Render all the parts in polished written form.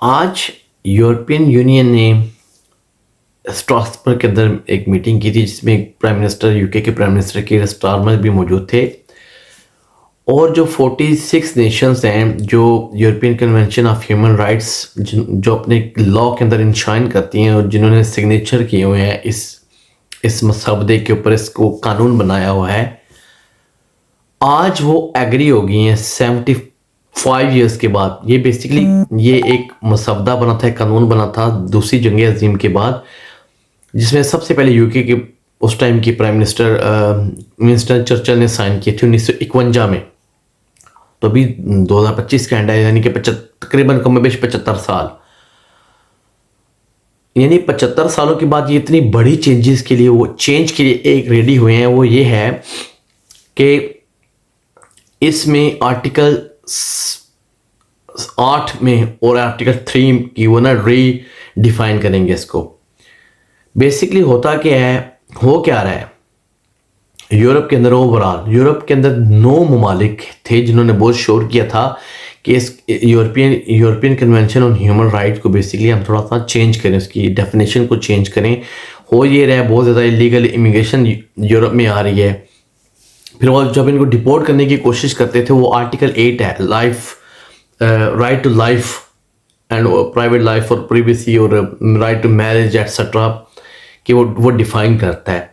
आज European union ने Strasbourg के अंदर एक मीटिंग की थी जिसमें प्राइम मिनिस्टर यूके के प्राइम मिनिस्टर कीर स्टारमर भी मौजूद थे और जो 46 नेशंस हैं जो European convention of human rights जो अपने लॉ के अंदर इंशाइन करती हैं और जिन्होंने सिग्नेचर किए हुए हैं इस मसवदे के ऊपर इसको कानून बनाया हुआ है, आज वो एग्री हो गई हैं 75 ईयर्स के बाद। ये बेसिकली ये एक मसवदा बना था, एक कानून बना था दूसरी जंग अजीम के बाद, जिसमें सबसे पहले यूके के उस टाइम की प्राइम मिनिस्टर विंस्टन चर्चिल ने साइन किए थे 1951 में। तो अभी 2025 का एंड है, यानी कि तकरीबन कम-ओ-बेश 75 साल, यानी 75 सालों के बाद ये इतनी बड़ी चेंजेस के लिए वो चेंज के लिए एक रेडी हुए हैं। वो ये है कि इसमें आर्टिकल 8 में और आर्टिकल 3 की वो ना रीडिफाइन करेंगे इसको। बेसिकली होता क्या है, हो क्या रहा है यूरोप के अंदर, ओवरऑल यूरोप के अंदर 9 ममालिक थे जिन्होंने बहुत श्योर किया था कि इस European convention on human rights को बेसिकली हम थोड़ा सा चेंज करें, उसकी डेफिनेशन को चेंज करें। हो ये रहा है, बहुत ज़्यादा इलीगल इमिग्रेशन यूरोप में आ रही है। फिर वो जब इनको डिपोर्ट करने की कोशिश करते थे, वो आर्टिकल 8 है, life right to life and private life और प्रिवेसी और राइट टू मैरिज एटसेट्रा कि वो डिफाइन करता है।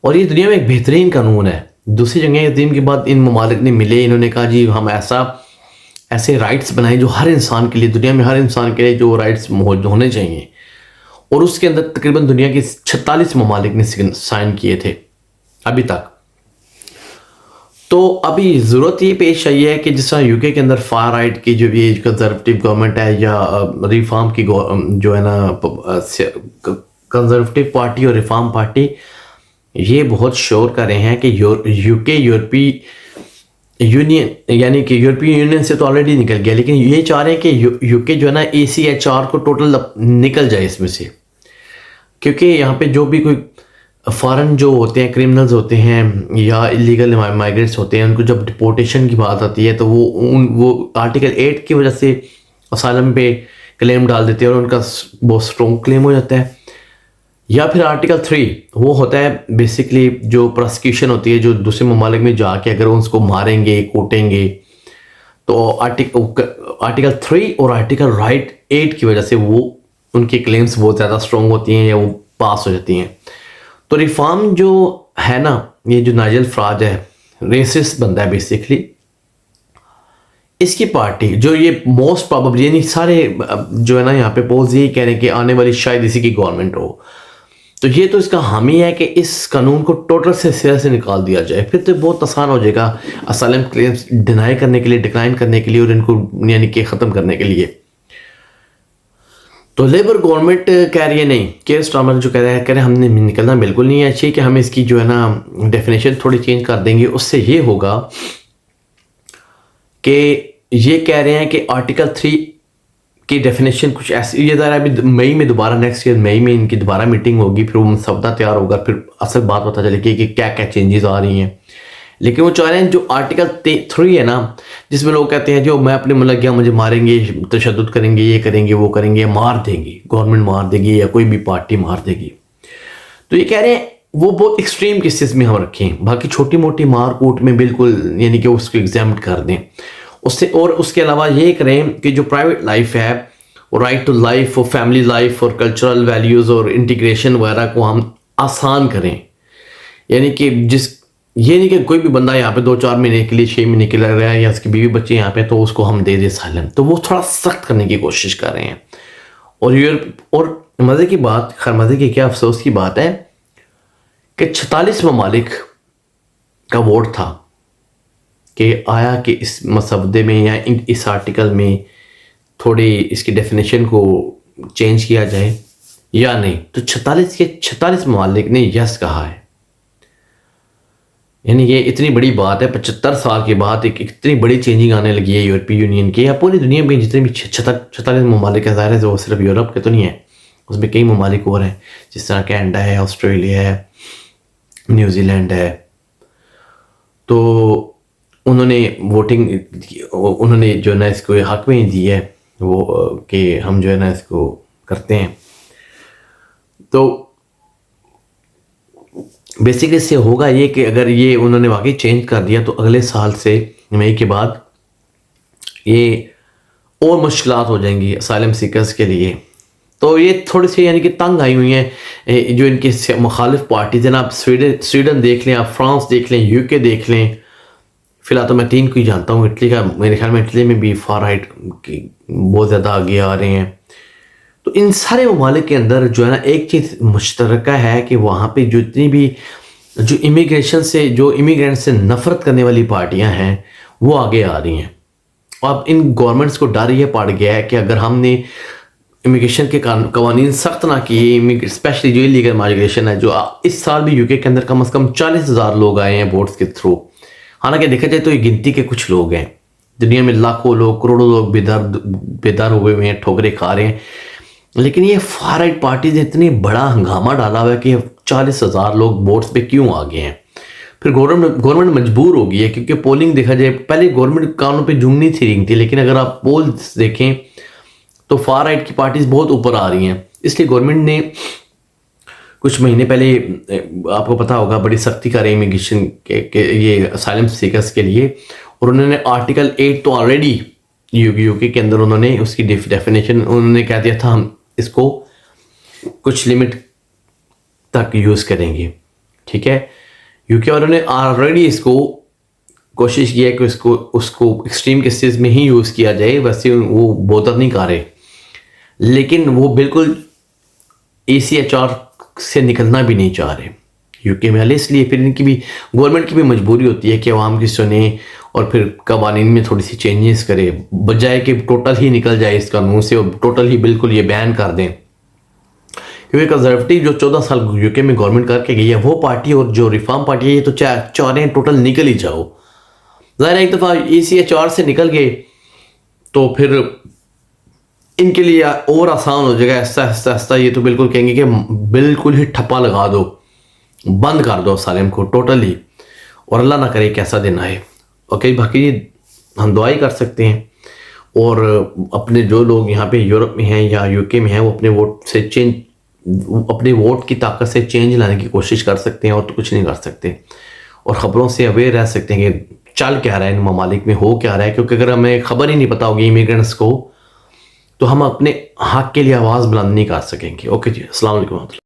और ये दुनिया में एक बेहतरीन कानून है। दूसरी जंग अज़ीम के बाद इन ममालिक ने मिले, इन्होंने कहा जी हम ऐसे राइट्स बनाए जो हर इंसान के लिए, दुनिया में हर इंसान के लिए जो राइट्स होने चाहिए। और उसके अंदर तकरीबन दुनिया के 46 ममालिक ने साइन किए थे अभी तक। तो अभी ज़रूरत ये पेश आई है कि जिस तरह यूके के अंदर फार राइट की जो ये कंजर्वेटिव गवर्नमेंट है या रिफॉर्म की जो है ना कंजर्वेटिव पार्टी और रिफॉर्म पार्टी, ये बहुत श्योर कर रहे हैं कि यूके यूरोपीय यूनियन यानी कि यूरोपीय यूनियन से तो ऑलरेडी निकल गया, लेकिन ये चाह रहे हैं कि यूके जो है ना ACHR को टोटल निकल जाए इसमें से। क्योंकि यहाँ पे जो भी कोई फॉरेन जो होते हैं, क्रिमिनल्स होते हैं या इलीगल माइग्रेट्स होते हैं, उनको जब डिपोर्टेशन की बात आती है तो वो आर्टिकल 8 की वजह से असाइलम पे क्लेम डाल देते हैं और उनका बहुत स्ट्रॉन्ग क्लेम हो जाता है। या फिर आर्टिकल 3 वो होता है बेसिकली जो प्रोसिक्यूशन होती है, जो दूसरे ममालिक में जाके अगर उसको मारेंगे, कूटेंगे, तो आर्टिकल 3 और आर्टिकल 8 की वजह से वो उनकी क्लेम्स बहुत ज़्यादा स्ट्रॉन्ग होती हैं या वो पास हो जाती हैं। तो रिफॉर्म जो है ना, ये जो नाइजल फराज है, रेसिस्ट बंदा है बेसिकली, इसकी पार्टी जो ये मोस्ट प्रोबेबली, यानी सारे जो है ना यहाँ पे पोल्स यही कह रहे हैं कि आने वाली शायद इसी की गवर्नमेंट हो, तो ये तो इसका हामी है कि इस कानून को टोटल से सिरे से निकाल दिया जाए। फिर तो बहुत आसान हो जाएगा असाइलम क्लेम्स डिनाई करने के लिए, डिक्लाइन करने के लिए और इनको यानी कि ख़त्म करने के लिए। तो लेबर गवर्नमेंट कह रही है नहीं, कीर स्टारमर जो कह रहे हैं हमने निकलना बिल्कुल नहीं है, अच्छी कि हम इसकी जो है ना डेफिनेशन थोड़ी चेंज कर देंगे। उससे ये होगा कि ये कह रहे हैं कि आर्टिकल 3 की डेफिनेशन कुछ ऐसी, ये ज़रा अभी मई में दोबारा नेक्स्ट ईयर मई में इनकी दोबारा मीटिंग होगी, फिर वो मसवदा तैयार होगा, फिर असल बात पता चलेगी कि क्या क्या चेंजेस आ रही हैं। लेकिन वो चाह रहे हैं जो आर्टिकल 3 है ना, जिसमें लोग कहते हैं जो मैं अपने मुल्क गया मुझे मारेंगे, तशद्दुद करेंगे, ये करेंगे, वो करेंगे, मार देंगे, गवर्नमेंट मार देगी या कोई भी पार्टी मार देगी। तो ये कह रहे हैं वो बहुत एक्सट्रीम केसेस में हम रखें, बाकी छोटी मोटी मार कूट में बिल्कुल यानी कि उसको एग्जाम्प्ट कर दें उससे। और उसके अलावा ये करें कि जो प्राइवेट लाइफ है, और राइट टू लाइफ और फैमिली लाइफ और कल्चरल वैल्यूज़ और इंटीग्रेशन वगैरह को हम आसान करें। यानी कि ये नहीं कि कोई भी बंदा यहाँ पे 2-4 महीने के लिए, 6 महीने के लिए रहा है या उसकी बीवी बच्चे यहाँ पे, तो उसको हम दे दे साइलम। तो वो थोड़ा सख्त करने की कोशिश कर रहे हैं। और मज़े की बात, खैर मज़े की क्या, अफसोस की बात है कि 46 ममालिक का वोट था कि आया कि इस मसवदे में या इस आर्टिकल में थोड़ी इसकी डेफिनेशन को चेंज किया जाए या नहीं। तो 46 के 46 ममालिक ने यस कहा है। यानी ये इतनी बड़ी बात है, 75 साल के बाद एक इतनी बड़ी चेंजिंग आने लगी है यूरोपीय यूनियन की या पूरी दुनिया में जितने भी 46 ममालिक है। ज़ाहिर है वो सिर्फ यूरोप के तो नहीं है, उसमें कई ममालिक और हैं, जिस तरह कनाडा है, ऑस्ट्रेलिया है, न्यूजीलैंड है। तो उन्होंने वोटिंग, उन्होंने जो ना इसको हक में दी है वो कि हम जो है ना इसको करते हैं। तो बेसिकली इससे होगा ये कि अगर ये उन्होंने वाकई चेंज कर दिया तो अगले साल से मई के बाद ये और मुश्किलात हो जाएंगी असाइलम सीकर्स के लिए। तो ये थोड़ी सी यानी कि तंग आई हुई हैं जो इनके मुखालिफ पार्टीज हैं ना। आप स्वीडन देख लें, आप फ्रांस देख लें, यूके देख लें। फिलहाल तो मैं 3 को ही जानता हूँ। इटली का मेरे ख्याल में इटली में भी फार राइट बहुत ज़्यादा आगे आ रहे हैं। तो इन सारे ममालिक के अंदर जो है ना एक चीज़ मुश्तरका है कि वहाँ पे जितनी भी जो इमिग्रेंट से नफ़रत करने वाली पार्टियाँ हैं वो आगे आ रही हैं। अब इन गवर्नमेंट्स को डर ये पड़ गया है कि अगर हमने इमिग्रेशन के कवानीन सख्त ना किए, स्पेशली जो इलीगल माइग्रेशन है, जो इस साल भी यूके के अंदर कम से कम 40,000 लोग आए हैं बोट्स के थ्रू। हालांकि देखा जाए तो ये गिनती के कुछ लोग हैं। दुनिया में लाखों लोग, करोड़ों लोग बेदर हुए हुए हैं, ठोकरें खा रहे हैं। लेकिन ये फार राइट पार्टी ने इतनी बड़ा हंगामा डाला हुआ है कि 40,000 लोग बोट्स पे क्यों आ गए हैं। फिर गवर्नमेंट मजबूर हो गई है, क्योंकि पोलिंग देखा जाए, पहले गवर्नमेंट कानों पे जंग नहीं थी रिंगती, लेकिन अगर आप पोल्स देखें तो फार राइट की पार्टीज बहुत ऊपर आ रही हैं। इसलिए गवर्नमेंट ने कुछ महीने पहले, आपको पता होगा, बड़ी सख्ती कर रही इमिग्रेशन के ये असाइलम सीकर्स के लिए। और उन्होंने आर्टिकल 8 तो ऑलरेडी यूके के अंदर उन्होंने उसकी डेफिनेशन उन्होंने कह दिया था, हम इसको कुछ लिमिट तक यूज़ करेंगे। ठीक है, यूके वालों ने ऑलरेडी इसको कोशिश की है कि उसको एक्सट्रीम केसेस में ही यूज़ किया जाए। वैसे वो बोतर नहीं कर रहे, लेकिन वो बिल्कुल ECHR से निकलना भी नहीं चाह रहे यूके में। इसलिए फिर इनकी भी, गवर्नमेंट की भी मजबूरी होती है कि आवाम की सुने और फिर कवानीन में थोड़ी सी चेंजेस करे, बजाय कि टोटल ही निकल जाए इस कानून से और टोटल ही बिल्कुल ये बैन कर दें। क्योंकि कंजर्वेटिव जो 14 साल यूके में गवर्नमेंट करके गई है वो पार्टी, और जो रिफॉर्म पार्टी है, ये तो चाह रहे हैं टोटल निकल ही जाओ। ज़ाहिर एक दफ़ा ECHR से निकल गए तो फिर इनके लिए और आसान हो जाएगा। ऐसा ये तो बिल्कुल कहेंगे कि बिल्कुल ही ठप्पा लगा दो, बंद कर दो सालिम को टोटली, और अल्लाह ना करे कैसा दिन आए। ओके, बाकी हम दुआ ही कर सकते हैं। और अपने जो लोग यहाँ पे यूरोप में हैं या यूके में हैं, वो अपने वोट से अपने वोट की ताकत से चेंज लाने की कोशिश कर सकते हैं, और तो कुछ नहीं कर सकते। और ख़बरों से अवेयर रह सकते हैं कि चल क्या रहा है इन ममालिक में, हो क्या रहा है। क्योंकि अगर हमें खबर ही नहीं पता होगी इमिग्रेंट्स को, तो हम अपने हक के लिए आवाज़ बुलंद नहीं कर सकेंगे। ओके जी, अस्सलाम वालेकुम।